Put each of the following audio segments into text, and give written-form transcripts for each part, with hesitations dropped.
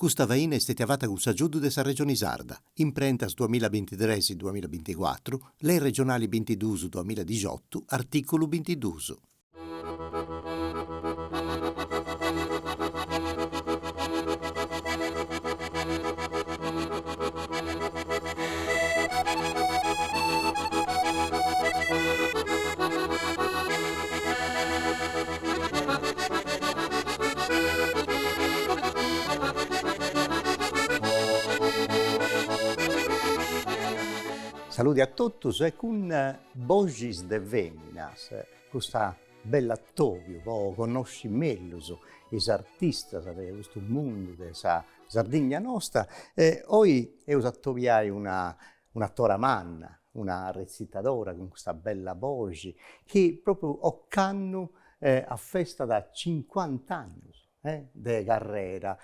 Questa vaina è stata fatta con giudice della regione sarda, imprentas 2023-2024, le regionali 22-2018, articolo 22. Saluti a tutti e con Bogis de Feminas, questa bella Tovio, che conosci meglio i artisti di questo mondo, della Sardegna nostra. Oggi io attoviai un'attora manna, una recitadora con questa bella voce, che proprio occanno a festa da 50 anni. De carriera,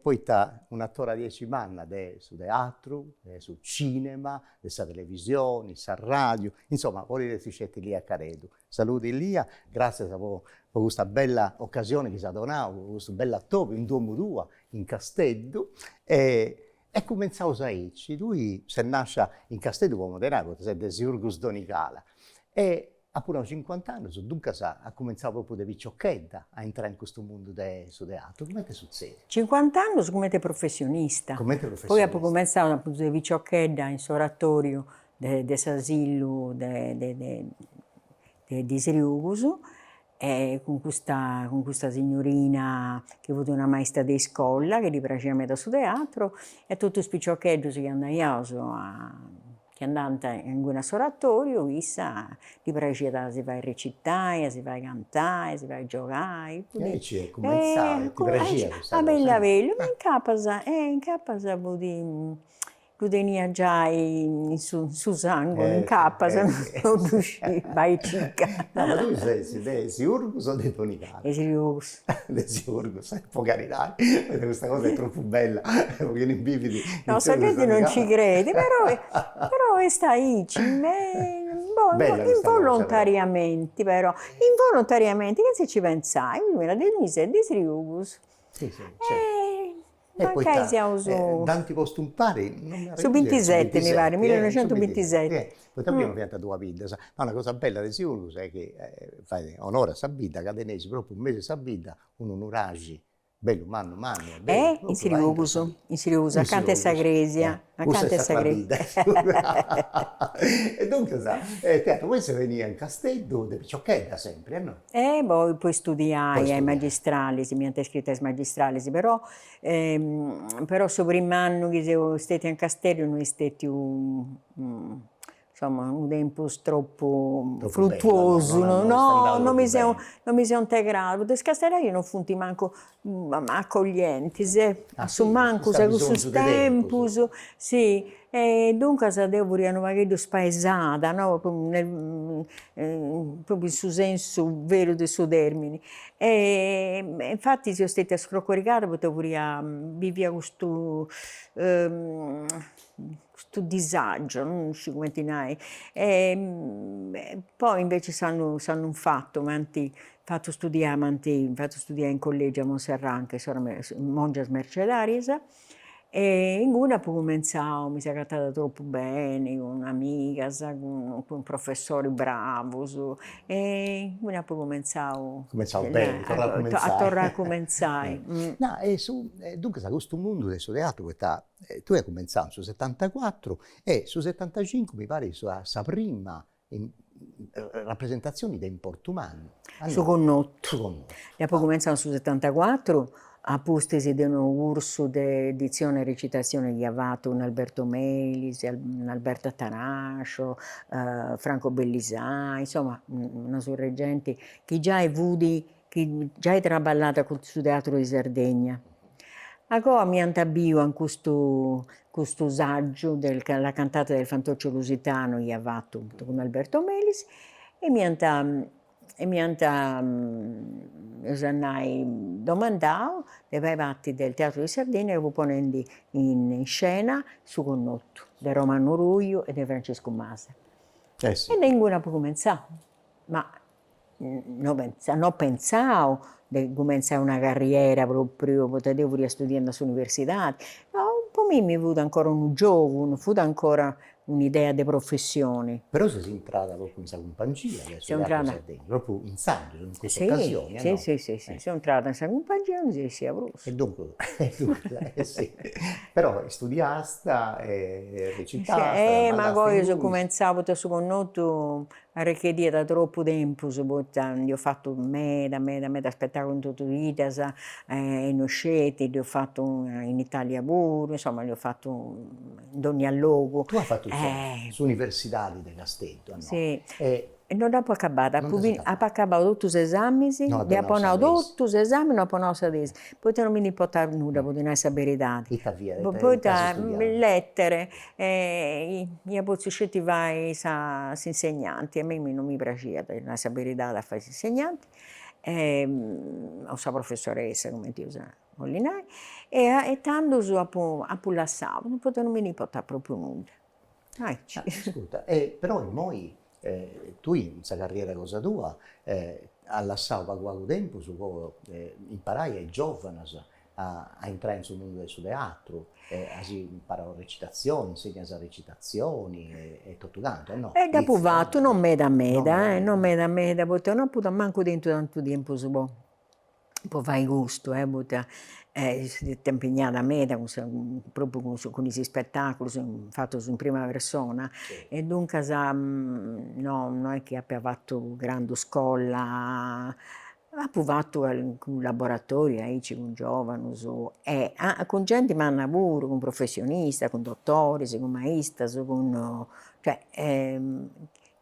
poi sta un'attora 10 anni su teatro, su cinema, sulla televisione, sulla radio, insomma, volete siete lì a Caredo. Saluti Lia, grazie per questa bella occasione che si è donata, questo bella attore in Duomo in Castello. E cominciamo a dirci, lui si nasce in Castello come Moderno, è di Siurgus Donicala. E pure 50 anni, dunque ha cominciato proprio da picciocchetta a entrare in questo mondo del teatro. Come ti succede? 50 anni come professionista. Poi ho cominciato da picciocchetta in oratorio dell'asilo di Sirius, con questa signorina che ha avuto una maestra di scuola che gli piaceva mettere su teatro, e tutti i picciocchetti che andavano che andando in un oratorio, gli piaceva si va a recitare, si va a cantare, si va a giocare. E ci cominciare, ti piaceva questa cosa? Bella, bella, ma in casa lo tenia già su sangue, in cappa, se non riusciva, vai cicca. No, ma tu sei Siurgus o di Donicala? Di Siurgus. Di Siurgus, può carità, questa cosa è troppo bella, perché ne bividi. No, sapete non ci crede, però sta ahí, involontariamente, involontariamente, che se ci pensai, era Denise di Siurgus. Sì, certo. Ma che siamo tanti posti un pari? Su 27 mi pare, 1927. Poi abbiamo piantato tua vita. Ma una cosa bella di Siurgus è che fai onore a Sabida, Cadenesi, proprio un mese Sabida, un uragi. Bello, manno. In Sirius, accanto a Sagresia. Accanto a Sagresia. E dunque, teatro, poi si veniva in Castello, di Picciocchetta sempre, no? Poi studiai ai magistrali, mi hanno iscritto ai magistrali, però il primo anno che sono stati in Castello non è stato un tempo troppo fruttuoso, non mi sono integrato. Le castellari non funti manco accoglienti, manco questo tempo, sì. E dunque devo dire una spaesata, no? Proprio in suo senso vero del suo termine. E infatti sono stata scroccoricata perché vivere questo disagio, non si come tinai. Poi invece sanno un fatto, fatto studiare in collegio a Monserrat, che sono monge mercedaries, e in una poi cominciavo, mi si è trattata troppo bene, con un'amica, con un professore bravo, e in una poi cominciavo bene, a tornare a cominciare. No, dunque, questo mondo del teatro, tu hai cominciato sul 74 e sul 75 mi pare la prima rappresentazione in Portumano. Su Connotto. E poi cominciamo sul 74. A postesi di un corso di edizione e recitazione che ha fatto un Alberto Melis, un Alberto Attanascio, Franco Bellisà, insomma una sorreggente che già hai traballato con il teatro di Sardegna. Allora mi antabio in questo saggio della cantata del Fantoccio Lusitano che ha fatto con Alberto Melis e mi domandato dei fatti del Teatro di Sardegna che lo ponendo in scena su Connotto, di Romano Ruio e di Francesco Masa. Sì. E nessuna può cominciare, ma non pensavo di cominciare una carriera proprio, potevo pure studiare all'università. No, poi mi è venuto ancora un gioco, non fu ancora un'idea di professione. Però sei entrata proprio in questa compagnia del Sono Teatro entrata. Sardegna, proprio in Sandro, in questa Sì, occasione, sì, no? sì, sì, sì, sono entrata in questa compagnia e si è Abruzzo. E dunque, sì. Però studiasta, recitasta, Ma ballaste poi in io lui. cominciavo a conoscere a richiedere da troppo tempo, gli ho fatto meda spettacolo in tutto vita, in Osceti, li ho fatto in Italia pure, insomma, li ho fatto in ogni luogo. Tu hai fatto Eh, su Università di Castello, no? sì. E E non dopo acabata, non ti sei dopo accabato. acabavo tutti gli esami, No, li Donau apponavo Sadesi. tutti gli esami, non apponavo sadesi. Poi non mi portare nulla, poi non sapere dati. Ita via, Poi quasi studiare. lettere, io poi usciti vai sa insegnanti, a me non mi piaceva non sapere dati a fare gli insegnanti, o sa professoressa, come ti usa Molinari, e tanto a lassavo, non potevo mi portare proprio nulla. Ah, ascolta, però noi, tu in questa carriera cosa tua, allassava qualche tempo su imparai ai giovani a entrare nel mondo del suo teatro, si imparano recitazioni, insegna recitazioni e tutto quanto, no? E dopo Lezioni, fatto, non non me da me, non no? meda, perché non potuto manco dentro tanto tempo, si può fare gusto, perché si è impegnata a me, proprio con i spettacoli, fatti in prima persona, Sì. e dunque no, non è che abbia fatto grande scuola, ha fatto un laboratorio con giovani, con gente ma lavoro, con professionisti, con dottori, con maestri, cioè, che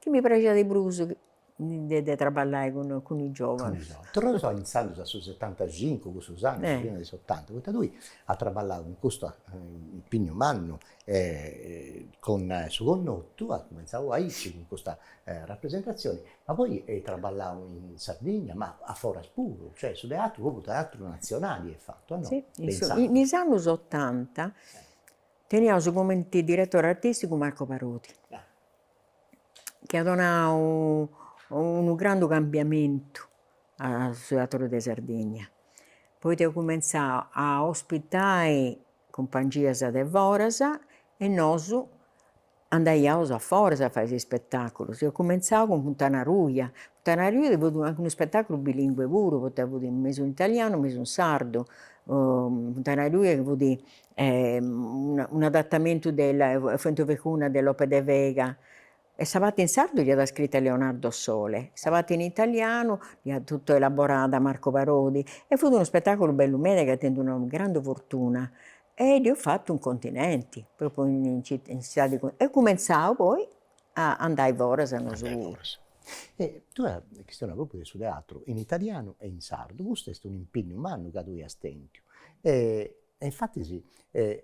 mi piace di Bruso di lavorare con i Con giovani. i giovani. Tornando sto iniziando su 75, con Susanna, su Eh, prima dei 80, questa lui ha lavorato con questo impegno manno con su Connotto, ha cominciato a irci con questa rappresentazione, ma poi lavorato in Sardegna, ma a Foras pure, cioè su teatro, proprio teatro nazionale è fatto, no? sì, Pensando. negli anni 80 teniamo come direttore artistico Marco Parodi, Ah, che ha dato un grande cambiamento al Teatro di Sardegna. Poi ho cominciato a ospitare compagnie di Vorasa e noi andavamo a Forza a fare questi spettacoli. Ho cominciato con Fontana Ruia. Fontana Ruia ho avuto anche uno spettacolo bilingue pure, potevo dire mese in italiano, mese in sardo. Fontana Ruia ho avuto un adattamento della Fuente Vecuna dell'Ope de Vega. E Sabato in sardo gli ha scritto Leonardo Sole, Sabato in italiano gli ha tutto elaborato da Marco Parodi. E fu uno spettacolo bello umile che ha tenuto una grande fortuna. E gli ho fatto un continente, proprio in città di... E cominciavo poi a andare a Vorasa, andai Foras. E tu hai questione proprio del suo teatro in italiano e in sardo, questo è un impegno umano che tu hai a stentio. E infatti sì,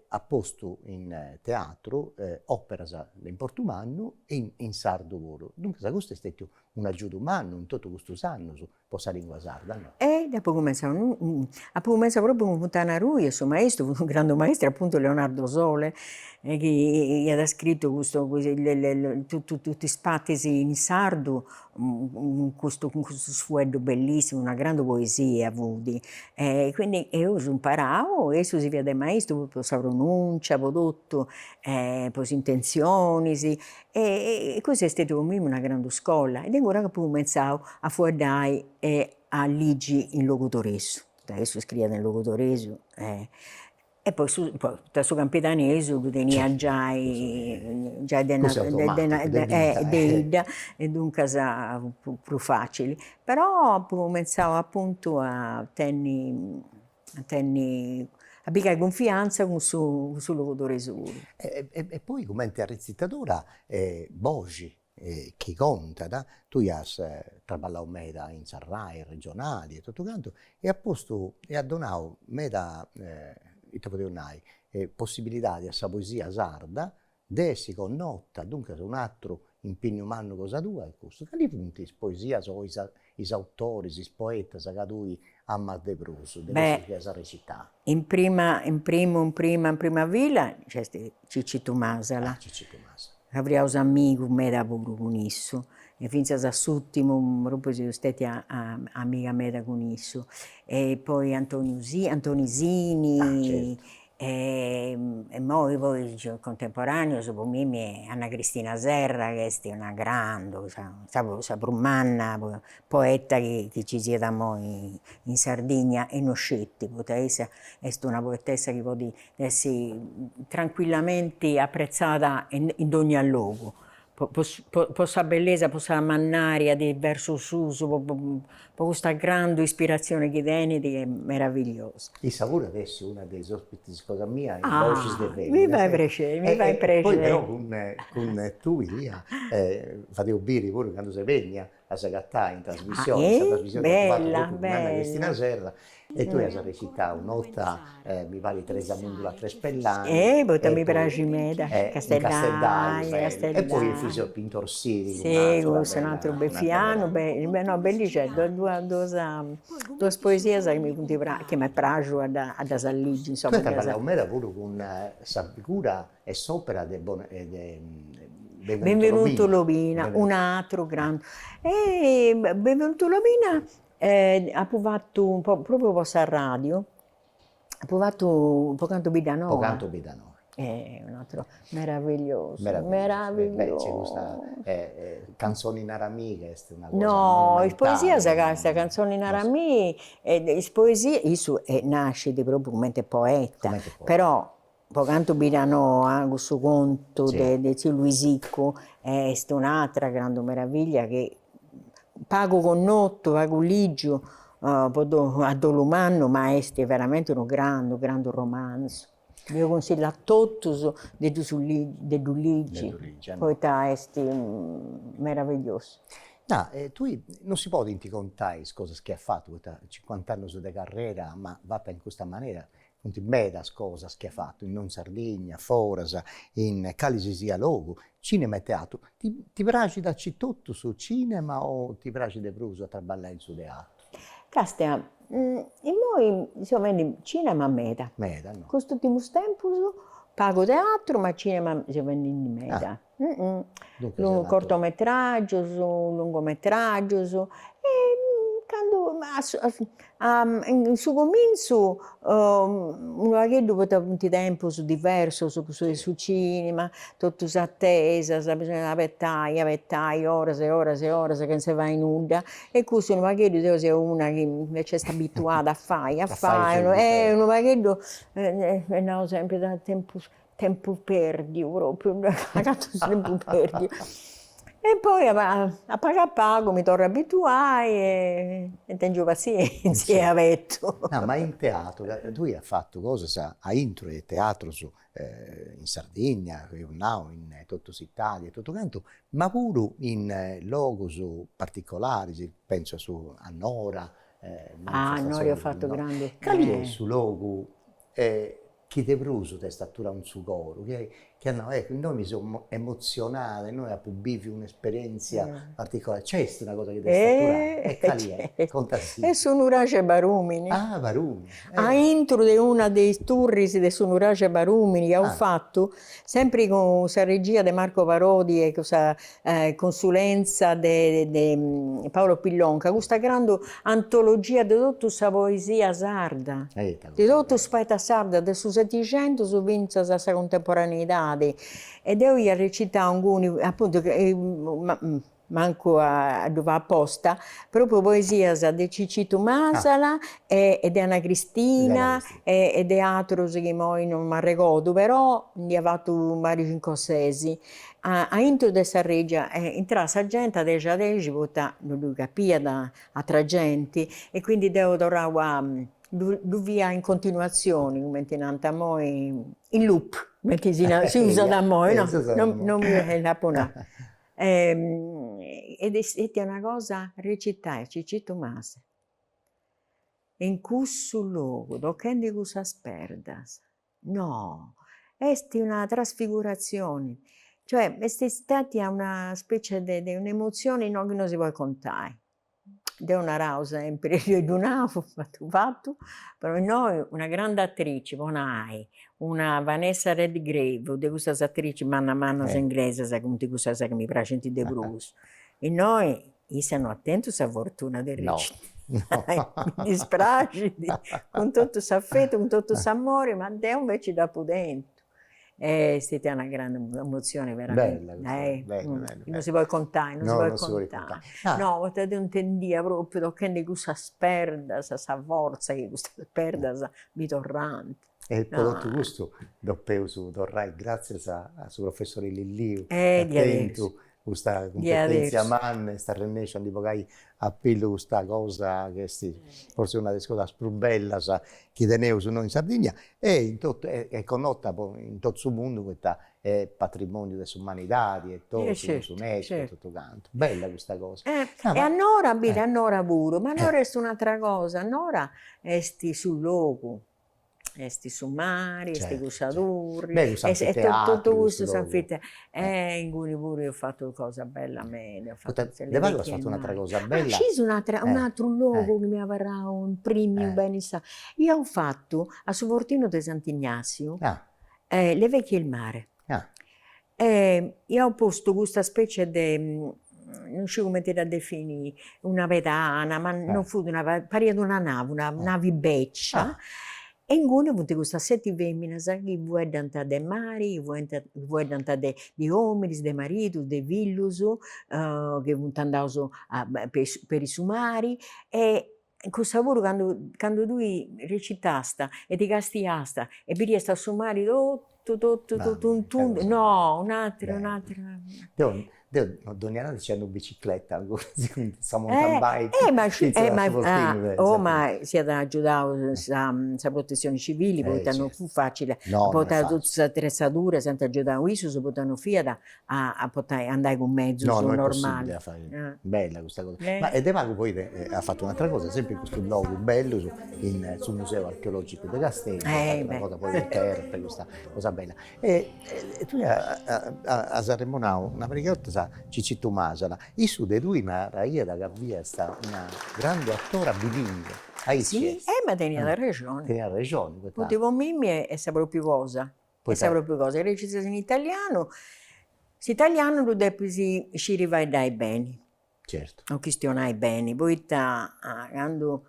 ha posto in teatro opera in portumanno e in sardo volo. Dunque, questo è stato un aiuto umano in tutto questo anno su questa lingua sarda, no? E dopo cominciavo proprio con Fontana Rui, il suo maestro, un grande maestro, appunto Leonardo Sole, che gli ha scritto tutti i spattisi in sardo, con questo sfuello bellissimo, una grande poesia avuti. Quindi io ho imparato, e si vede maestro, poi la pronuncia, poi tutto, poi le intenzioni, sì. E così è stata per me una grande scuola. Ed è ora che poi cominciavo a fuordare a Ligi in locutoreso. Adesso scrive nel locutoreso. E poi, su Campitaneso lo tenia Certo, già, già così automatico, de vita. deida, e dunque più facili. Però poi cominciavo appunto a pigliare confianza sul locutoreso. E poi come recitadora, Bogi, che conta, da? Tu hai lavorato meda in Sarrai, regionali e tutto quanto, e ha posto, e ha donato meda, te potevo dire, possibilità di questa poesia sarda, desi con notta, dunque un altro impegno umano cosa tua è questo. Che li punti poesia sono i autori, i poeti, che tu amma de Bruso, de Beh, questi che ha recitato. in prima villa c'è Cicci Ah, Tumasala. Cicci Tomasa. Avrei un amico, me da pure con isso. e finza s'ultimo proprio siamo stati amica mia con isso. E poi Antonisini, certo. e poi contemporaneo, dopo me, Anna Cristina Serra, che è una grande, sa brumanna, poeta che ci sia da noi in Sardegna e non scetti, è una poetessa che può essere tranquillamente apprezzata in ogni luogo. Possa bellezza, possa mannaria di verso su, questa grande ispirazione che viene, che è meravigliosa. E Savura adesso è una dei ospiti di Cosa Mia in Voces de Ah, mi Femmina. fai piacere, mi fai Poi piacere. però con tu Ilia fatevo bere pure quando si vegna a Sagattà in Ah, trasmissione, questa trasmissione che ho fatto bella, proprio con Anna Cristina bella. Serra e tu hai recitato un'otta, mi pare Teresa Mundula Trespellani Poi mi e piace poi me, in Casteldagli, Casteldagli, bello. E poi il figlio Casteldagli. Pintor Siri, Sì, questo è un altro una bella beffiano, no, bellissimo, due poesie che mi piacciono ad Asaligi, Tu hai insomma. parlato con me pure con Sabicura e Sopra de Benvenuto Benvenuto Lobina. Lovina, un altro grande. E Benvenuto Lovina ha provato un po' proprio a radio, ha provato un po' canto Bidanova. Pocanto Bidanova. È un altro meraviglioso, Meraviglioso. Beh, c'è questa meraviglioso. canzone in aramì che è una cosa No, il poesia, monumentale. questa canzone in Non so, aramì, il poesia, isso nasce proprio come poeta, come te può. però pocanto Birano, questo conto Sì. di Luisicco è un'altra grande meraviglia che pago con notto, pago ligio, a Dolumanno, ma è veramente un grande romanzo. Io consiglio a tutti di Dulligi, poeta est meraviglioso. No, tu non si può contare cosa che ha fatto, questa 50 anni di carriera, ma fatta in questa maniera. Conti bene cose che ha fatto in Sardegna, Forasa, in Calisi Logo, cinema e teatro. Ti piace darci tutto su cinema o ti piace di più a traballare in su teatro? Castia, e noi insomma cinema a meta. Meda, no? Questo ultimo tempo pago teatro, ma cinema si vende in meta. Cortometraggio, lungometraggio, e quando in su comincio un vaghetto poteva un tempo su diverso su cinema, tutto su attesa, bisogna aspettare ore e ore e ore che non si va in nulla, e questo un vaghetto deve essere una che invece sta abituata a fare, è un vaghetto no, sempre da tempo perdi proprio, tempo perdi. E poi a pago mi torno a abituare e tengo pazienza e avetto. No, ma in teatro, tu hai fatto cose a intro di teatro in Sardegna, in tutta Italia, tutto quanto, ma pure in luoghi particolari, penso a Nora. A Nora ho fatto grandi. Qual è su luogo chi ti bruso te statura un su coro, che noi mi sono emozionata, noi a pubblico un'esperienza particolare, c'è una cosa che ti statura, e qual è? Contasì. E sono Urace Barumini. Ah, Barumini. A intro di una dei turris di sono Urace Barumini che ho fatto, sempre con questa regia di Marco Parodi e questa consulenza di Paolo Pillonca, questa grande antologia di tutta questa poesia sarda, di tutta questa sarda, del suo Settecento su vinta questa contemporaneità. Ed io ho recitato alcuni, appunto, manco a dove apposta, proprio poesie di Cicito Masala e di Anna Cristina e di altri che poi non mi ricordo, però ne ha fatto Mario Cincossesi. A intro di questa regia entrava questa gente alle 10, non lo capiva da gente, e quindi devo tornare via in continuazione, come a noi, in loop, perché si usa da noi, no? Non mi è la pona. Ed è una cosa recitare, Cicito Mase. In questo luogo, dove cosa sperdas? No, è una trasfigurazione. Cioè, è stata una specie di un'emozione che non si può contare. È una rausa sempre di un fatto, però noi una grande attrice, una Vanessa Redgrave, di questa attrice mano a mano inglese, come di questa che mi piace di Bruce. e noi siamo attenti alla fortuna del No. recitare. Mi dispiace, con tutto questo affetto, con tutto questo amore, ma Dio invece da dentro. È stata una grande emozione, veramente. Bella. Non si può contare, non si No, può non si può contare. contare. No, potete intendere proprio che questa sperda, questa forza, che questa sperda mi torrante. E il prodotto gusto dopo su torrai grazie a suo professore Lilliu, Di attento questa competenza adesso. man, sta riuscendo di pagare appello questa cosa che forse una delle cose più belle che tenevo su noi in Sardegna e è connota in tutto il mondo, questa è patrimonio dell'umanità e tutto, su UNESCO e tutto quanto. Bella questa cosa. E allora abita allora pure, ma allora è un'altra cosa, allora esti sul luogo. Esti su mari, esti cusadurri, e tutto questo sanfitte. In cui pure io ho fatto cosa bella a me. Ho fatto un'altra cosa bella. Ma c'è un altro luogo che mi avrà un premio bene sa. Io ho fatto a Suvortino di Sant'Ignazio le vecchie il mare. Io ho posto questa specie di non so come te la definì, una pedana, ma non fu pari ad una nave, una navibeccia. E in cui ho queste 7 femmine che vogliono dei mari, vogliono dei uomini, dei mariti, dei figli, che vanno per i suoi mari. E questo lavoro, quando tu recitasti e ti castiasti e per riesci a summare tutto, no, un altro. Ogni anno c'è una bicicletta, questa mountain bike. Ma si è aiutato la protezione civile, poi non fu facile, portare tutte queste attrezzature senza aiutare questo, si potevano fare a poter andare con mezzo normale. Bella questa cosa. Ma Edevago poi ha fatto un'altra cosa, sempre in questo luogo bello sul Museo Archeologico di Castello, una cosa poi interna, questa cosa bella. E tu a Sarremonao, una volta Cicitto Masala, e su di lui una raia da Gavia sta una grande attore bilingue. Sì, ma tenia la ragione. Tenia ragione. Potevo mimmi e sapevo più cosa. Recitato in italiano. L'italiano lo devi ci rivendere bene. Certo. Non questionare bene. Poi quando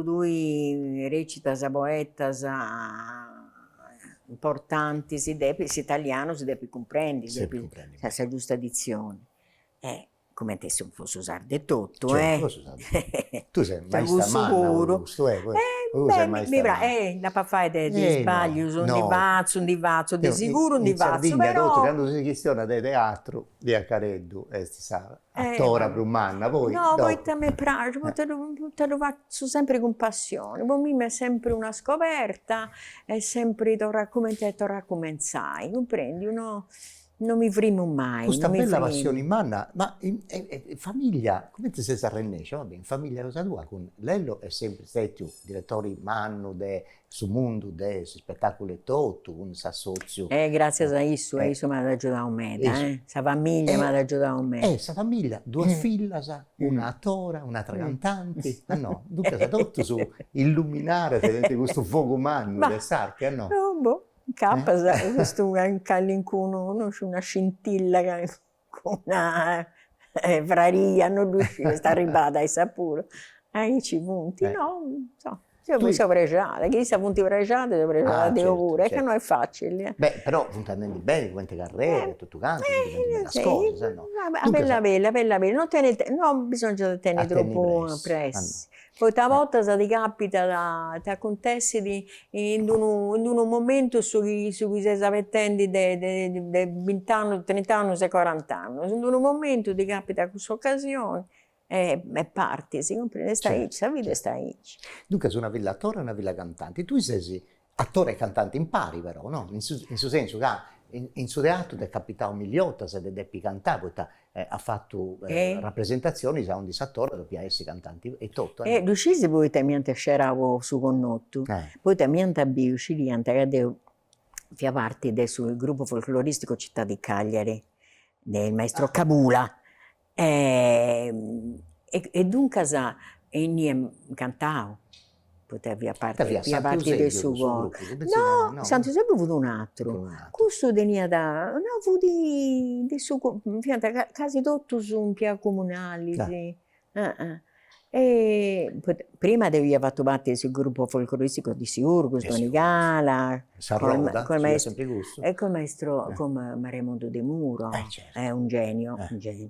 tu recita poeta importanti, l'italiano si deve comprendere, la giusta dizione. Come te se non fosse usare di tutto, Tu sei mai sicuro. La pa fare di sbagli, un divazzo, di sicuro un divazzo, però... quando si questiona di teatro, di Accareddu, attore Brumanna, poi... No, poi a me piace, te lo faccio sempre con passione, per me è sempre una scoperta, è sempre come te raccominciai, comprendi? Non mi frimo mai. Questa bella passione in manna, ma in famiglia, come ti sei sarrennesce? Vabbè, in famiglia cosa tua, con Lello è sempre stato direttore manno su mondo de spettacolo e tutto, con Sassozio. Grazie a Issu, mi ha aiutato me, sa famiglia mi ha aiutato me. Sa famiglia, 2 figlie, una attora, un'altra cantante, no, dunque tutto su illuminare questo fuoco manno del Sarche, no? Boh. Questo callincuno, c'è una scintilla con una fraria, non riusciva, sta arrivata ai sapore. Ci punti, no, so. Io sono pregiata, chi sa punti pregiati, sono pregiata di pure, che non è facile. Beh, però puntando bene, quante carriere, tutto quanto, cose, no? Bella, non bisogna tenere troppo presso. Poi talvolta se ti capita, ti acontece in un momento su cui sei avvettendo di 20 anni, 30 anni, 40 anni. In un momento ti capita questa occasione e parti, si comprende? La vita sta lì. Dunque, sei una villa attore e una villa cantante. Tu sei attore e cantante in pari, però, no? In suo senso che in suo teatro ti è capitato migliota se devi cantare, poi ha fatto rappresentazioni, sa un disattore, doppia essere cantanti e tutto. Riuscisi poi te mi sceravo su connotto, poi te mi abbi usciti che fia parte del gruppo folcloristico Città di Cagliari, del maestro Cabula. E dunque io cantavo. potevi a Te via parte Sant'Eusebio del del suo suo... gruppo, No, Santo Eusebio ha avuto un altro. un altro. Questo tenia da... No, avuto del suo... Quasi tutti su pia comunali, Ah. sì. E prima aveva fatto parte del gruppo folcloristico di Siurgus, Donigala, S'arroda, col ci ha maestro, sempre gusto. e col maestro come Raimondo De Muro, Certo. è un genio, un genio.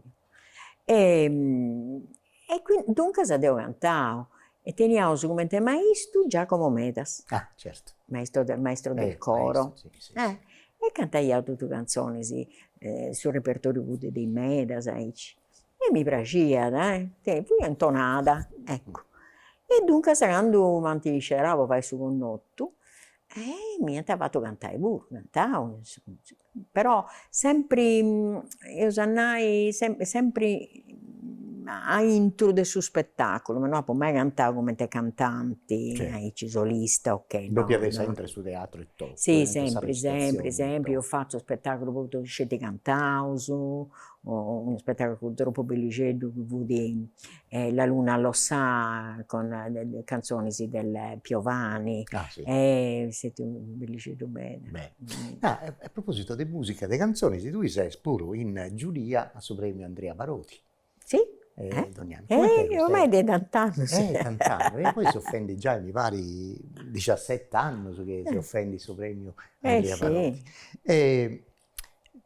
E quindi, dunque, devo cantare. E teniamo come maestro Giacomo Medas, Certo. maestro del coro. Maestro, sì. E cantai tutte le canzoni sul repertorio dei Medas. E mi piaceva, poi intonata, ecco. E dunque, quando mi dicevo, vai su con notto, mi ha fatto cantare pure, cantavo, però sempre, io sanai, sempre a intro del suo spettacolo, ma non può mai cantare come te cantanti, Certo. solista, ok. Doppia no, vez no. sempre su teatro e tutto. Sì, sempre. Io faccio spettacolo dove scende cantauso, o uno spettacolo troppo bellicello di La Luna lo sa, con le canzoni del Piovani. Sì. Siete bellicello bene. Beh. A proposito di musica, di canzoni, tu sei pure in giuria a premio Andrea Barotti. Sì? Ormai è tant'anni. Tant'anni. E poi si offende già, mi pare, 17 anni che si offende il suo premio Andrea Barotti.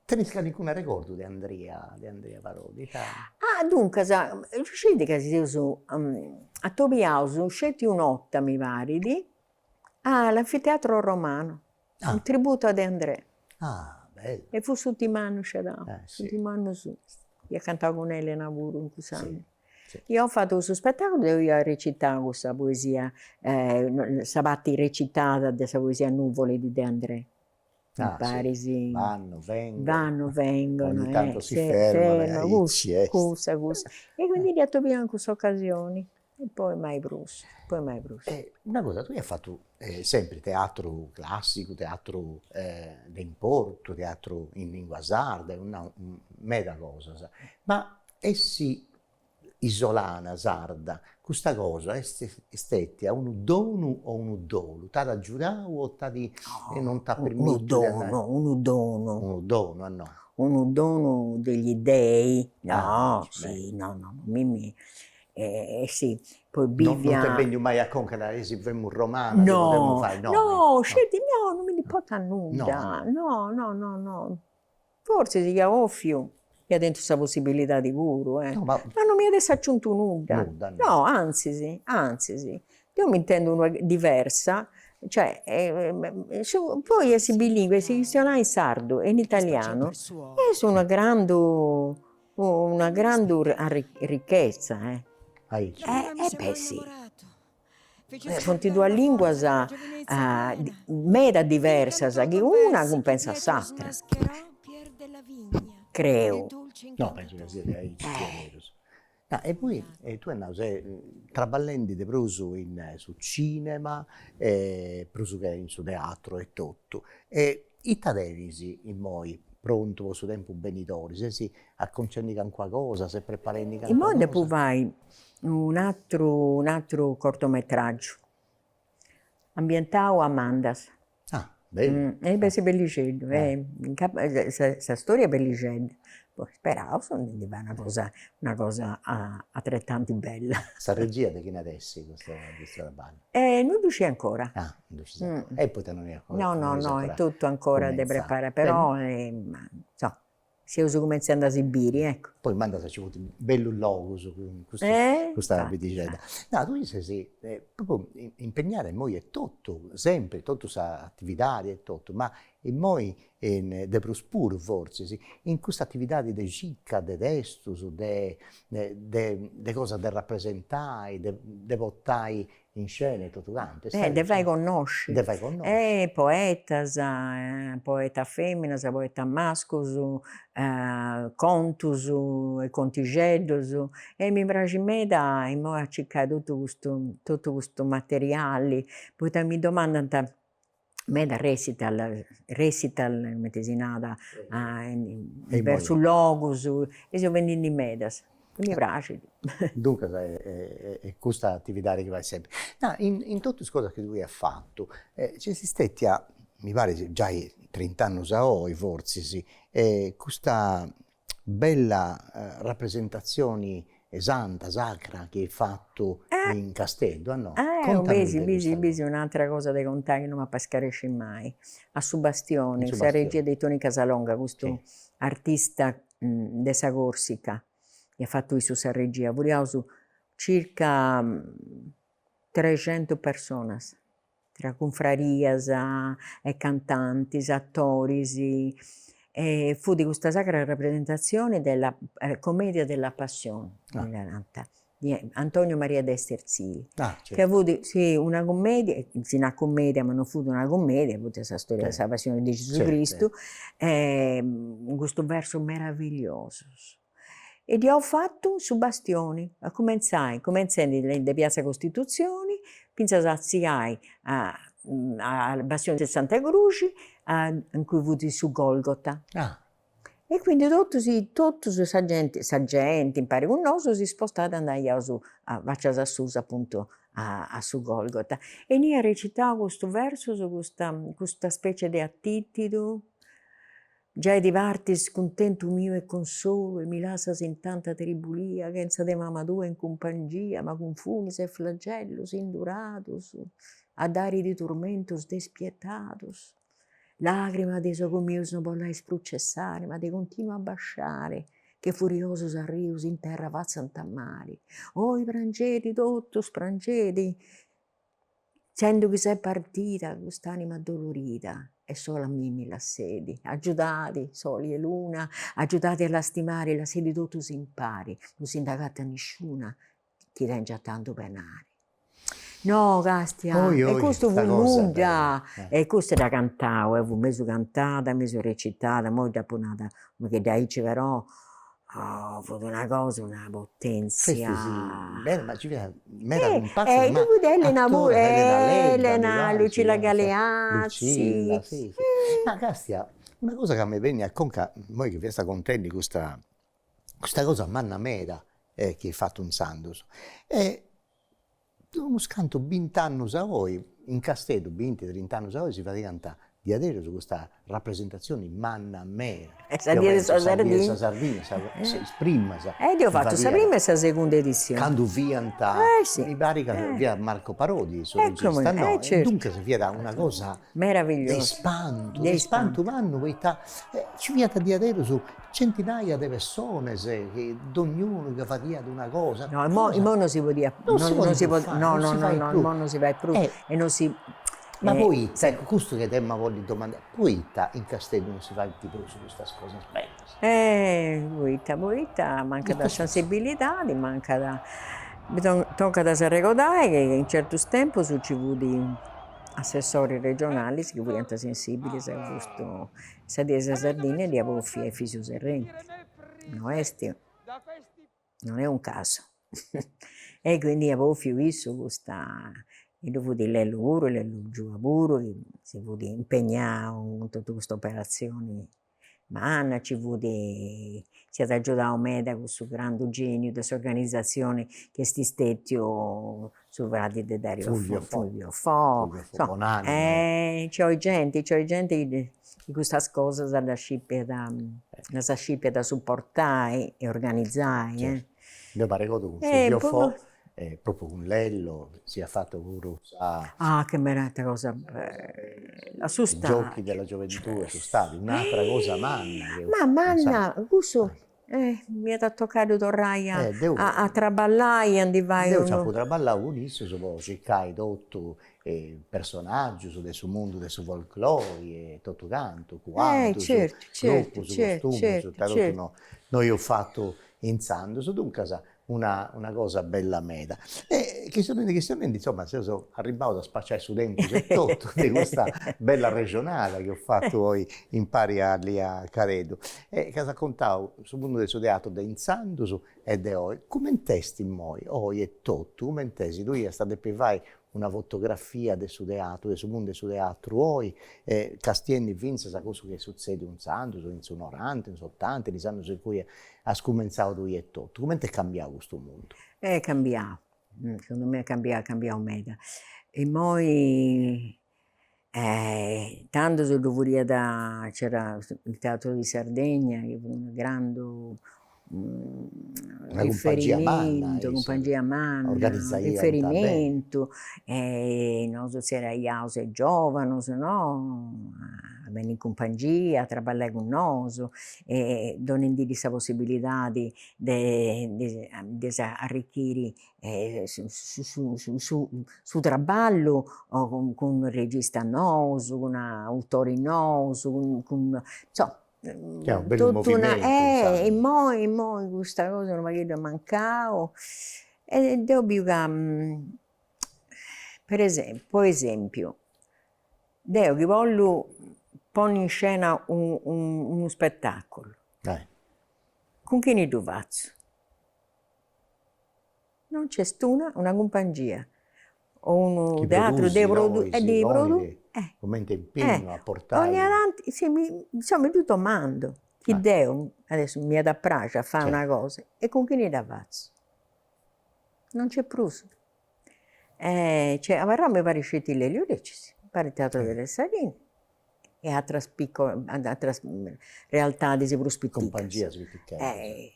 Te ne scadi alcun ricordo di Andrea Barotti? Dunque, riuscite che si usa a Tobiauso, scelti un'otta, mi pare, all'anfiteatro romano, un tributo ad Andrea. Bello. E fu settimana c'era, Sì. settimana su. Io cantavo con Elena Vuru in quest'anno. Sì. Io ho fatto questo spettacolo dove io recitavo questa poesia, Sabatti recitata della poesia Nuvole di De André. Mi pare sì. Vanno, vengono. Ogni Ogni tanto si fermano. Scusa. E quindi gli attopiamo queste occasioni. E poi mai brusso. Una cosa, tu hai fatto sempre teatro classico, teatro d'importo, teatro in lingua sarda, una meta cosa, ma essi isolana, sarda, questa cosa estetti a un dono o un dolo? T'ha da giurare o t'ha di non t'ha permesso di andare? Un dono. Un dono, no? Un dono degli dei? No, sì, no, Mimì. Sì, poi Non Bivia... te vengo mai a conquistare, se vengo romana, potremmo fare, scendi, non mi importa nulla, no. Forse si chiama Offio, che ha dentro questa possibilità di puro, ma non mi ha adesso aggiunto nulla. No, anzi sì. Io mi intendo una diversa, cioè, poi si bilingue, si cristiana in sardo e in italiano, e sono una grande ricchezza, beh sì. Fonti due lingue meda diversa, che una compensa l'altra. Creo. No, penso che sia e poi tu sei traballando di prosu su cinema, prosu che in su teatro e tutto. I tadevisi in moi pronto su tempo benitori, se si acconcendi con qualcosa, se preparando con in modo qualcosa. Poi vai un altro cortometraggio ambientato a Mandas. Bello. Beh, bellicello, questa storia è bellicello. Poi speravo di fare una cosa altrettanto bella. Sta regia di chi ne adesso questo lavoro? Non riuscì ancora. Non ci siamo. E poi te non è ancora. No, è tutto ancora da preparare, però si usa come se andasse in biri, ecco. Poi manda se ci vuole bello logo su questa dicendo. No, tu sei proprio impegnare in noi è tutto, sempre, tutto questa attività e tutto, ma in noi de prospuro forse, sì, in questa attività di cicca, di testo, di cosa da rappresentare, di portare in scena tutto quanto. De fai conoscere. Poetas, poeta femmina, poeta mascolo, contus e contigellos, e mi piace meda e mo a cercare tutto questo materiale, poi mi domandano meda recital metesinada verso logos, e io vendendo in medas. mi piace. Dunque, è questa attività che vai sempre. No, in tutte le cose che lui ha fatto, ci si stetti a, mi pare, già 30 anni forse, sì, questa bella rappresentazione santa, sacra che hai fatto in Castello, no? Contami di questa cosa. Un'altra cosa da contare che non mi appascaresce mai. A Subastione, In questa regia Subastione. di Toni Casalonga, questo Sì. artista della Corsica, che ha fatto questa regia. Abbiamo su circa 300 persone, tra confrarias e cantanti, attori. E fu di questa sacra rappresentazione della Commedia della Passione, di Antonio Maria d'Esterzini, Certo. che ha avuto sì, una commedia, sì, una commedia, ma non fu una commedia, fu questa storia della passione di Gesù Cristo, in questo verso meraviglioso. E li ho fatto su Bastioni, a cominciare da Piazza Costituzione, fino a saziare al Bastione di Santa Croce, in cui fu su Golgota. E quindi tutti i saggenti, in pari con noi, si spostati ad andare a Vacciasa Susa, appunto, a su Golgota. E lì ha recitato questo verso su questa specie di attittido. Già di partis contento mio e consolo, e mi lasas in tanta tribulia, che senza de mamma tua in compagnia, ma con fumis e flagellos indurados, a dari di tormentos despietados. Lagrima de sogomius non vollai spruccessare, ma de continuo a basciare, che furiosos arrius in terra vazzan tammari. Oh, i prangedi, totus prangedi, sendo che sei partita, quest'anima addolorita, e solo a me mi la sedi, aggiudati, soli e luna, aggiudati a lastimare la sedi totus impari, non si indagate a nessuna, ti rengia tanto penare. No, Castia, e questo fu lunga, e questo era cantato, fu messo cantata, messo recitata, poi dopo nata, che dai ci però, fu una cosa, una potenza. Ma ci era un pazzo di Elena, Lucilla Galeazzi. Lucilla, sì. Ma Castia, una cosa che mi venne a conca, noi che vi sta contenti questa cosa manna mera che hai fatto un Sandos. Uno scanto 20 anni a voi, in Castello, 20-30 anni a voi, si fa di cantare di adere su questa rappresentazione manna mera. Sa dire sa Sardina. Si esprime. Io ho fatto la prima e la seconda edizione. Quando vianta, mi pare che via Marco Parodi, il suo regista, no? Certo. Dunque si via una cosa meravigliosa. Di spanto, umano, ci vieta di adere su centinaia di persone, che ognuno che fa di una cosa. No, il mondo non si può dire. No, il mondo non si va più e non si... Ma poi, ecco, questo che te mi voglio domandare, poi in Castello non si fa più su queste cose belle? Manca da sensibilità, manca da... Tocca da recordare che in certo tempo ci fu di assessori regionali che diventano sensibili a questo, sa di Sardegna di Avoffi e Fisio Serrenti. Non è un caso. E quindi Avoffi visto questa... E dopo di lei lavoro, lei giù lavoro, si vuole impegnare in tutta questa operazione, ma si è aiutato me da questo grande genio, da questa organizzazione che sti stetio su Vradi di Dario Fulvio Fo. C'ho gente di queste cose da scippia da supportare e organizzare. Io pare che Fulvio Fo. Proprio un lello si è fatto pure che meraviglia cosa bella. I giochi della gioventù sono stati un'altra cosa manna questo mi è toccato tornare a traballare andare io ci ho traballare un'inizio su cercare tutto personaggi su del suo mondo del suo folklore e tutto canto quanto certo noi ho fatto in Sandos dunque una cosa bella meda. E che sono insomma, se sono arrivato a spacciare su dentro tutto di questa bella regionale che ho fatto poi in pari lì a Caredo. E che raccontavo sul mondo del suo teatro da Insandos e da oggi. Come testi moi, oggi e tutto, come testi, lui è stato per fare una fotografia del suo teatro, del suo mondo del suo teatro, Castieni vinse sa cosa che succede un santo, in su 90, in su 80, in anni in cui ha scominciato lui e tutto. Come è cambiato questo mondo? È cambiato, secondo me è cambiato meda. E poi, tanto se dovuria da, c'era il Teatro di Sardegna, che fu un grande riferimento, compagnia manna, riferimento, non se era iause giovane, se no, venne in compagnia, lavorare con noi, e donando questa possibilità di arricchire su traballo con un regista nuovo, con autori nuovi, insomma, che è un bel movimento, e poi questa cosa non mi mancava. E devo più che, per esempio, devo che voglio porre in scena uno spettacolo. Con chi ne faccio? Non c'è una compagnia o un teatro dei produttori. Come impegno a portare. Ogni avanti, sì, insomma, io domando chi devo, adesso mi da piace a fare una cosa, e con chi ne da faccio? Non c'è pruso. Cioè, a Roma mi pare scetti le Liurici, pare il Teatro delle Sardine, e altre realtà di più spiccate. Compagnia spiccate.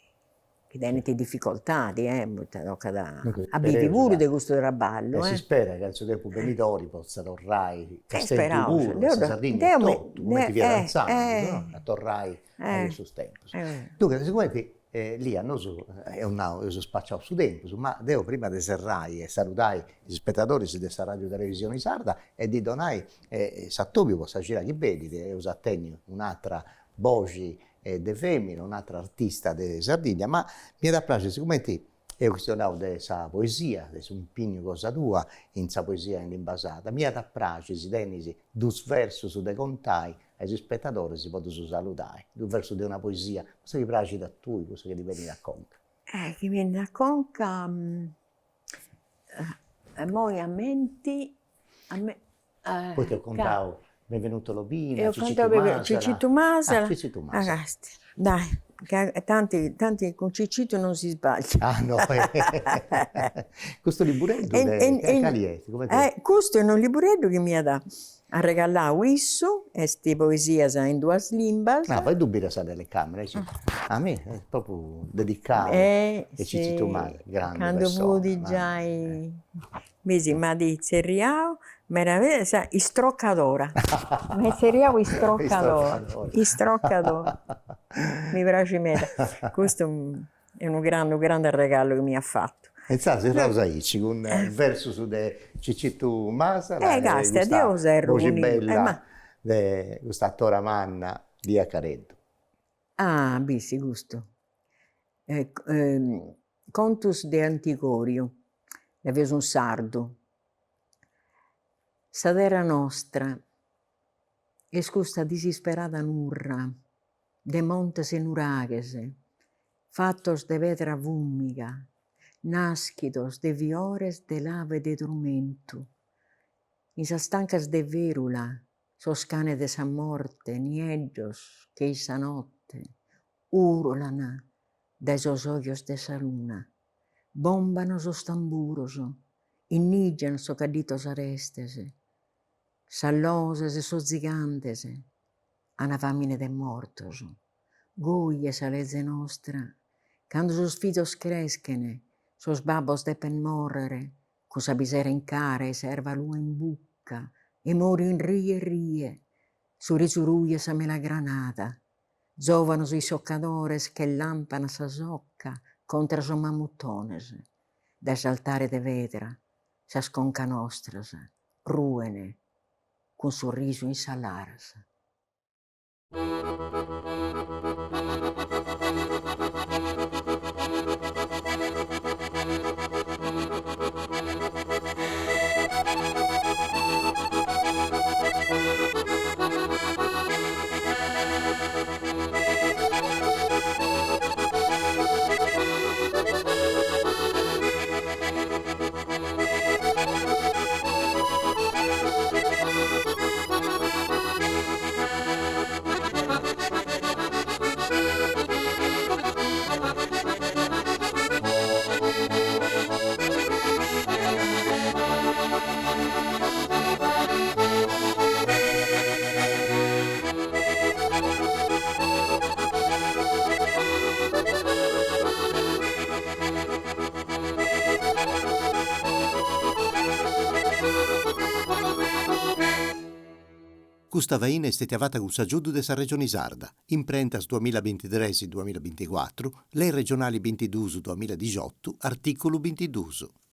Che danno difficoltà, a vivi pure di questo traballo. Si spera che al suo tempo venitori possa tornare Castelnuovo, Sardegna, tutto, come ti viene avanzando, a tornare a questo tempo. Dunque, sicuramente lì a noi io sono spacciato su tempo, ma devo prima di serrare e salutare gli spettatori di questa radio televisione sarda e di donare Sattobio possa girare chi vedi, e usattegno un'altra voce de femmina, un'altra artista di Sardegna, ma mi da piace sicuramente è questionato della poesia, di un pigno cosa tua, in sa poesia in basata. Mi da piace, si tenisi, due versi su de contai, ai spettatori si possono salutare, due versi di una poesia, cosa ti piace da tu, cosa che ti viene da conca? Che viene da conca, moi a menti, poi ti ho contato Benvenuto Lobina, Ciccitu Masala. Ciccitu Masala. Dai, tanti con Ciccitu non si sbaglia. Ah no, questo liburetto è caliente. Questo è un liburetto che mi ha regalato isso, queste poesie in due lingue. No, poi dubito sa delle camere, a me è proprio dedicato e Ciccitu Masala, grande quando persona. Quando vudi già mesi, ma di Cerriao, meravigliosa, istroccadora. Ma Cerriao istroccadora. Mi piace molto. Questo è un grande regalo che mi ha fatto. E sa, se rosa ici, con il verso su de Ciccitu Masala, questa voce bella di questa attora manna di Acareddo. Ah, bisi, gusto. Contus de Anticorio, l'avevo un sardo. Sa terra nostra, es questa disperata nurra, de montes e nuraghes, fattos de vetra vúmiga, nascidos de viores de lave de tormento, in sa stancas de verula, sos cane de sa morte, nieggios che issa notte, urulana de sos ogios de sa luna, bombano sos tamburos, innigian so caditos arestese, salloses e sos gigantes, ana famine de mortos, goie sa leze nostra, quando sos fidos crescene, sos babos depen morrere, con sa misera in cara e serva lua in bucca, e mori in rie, su risuruie sa mela granata, giovano sui soccadores che lampana sa socca contra so mammutones, da saltare de vetra, sa sconca nostras, ruene, con sorriso in salaras. Questa vaina è stata avata con s'aggiudu della Regione Sarda, imprentas 2023-2024, le regionali 22-2018, articolo 22.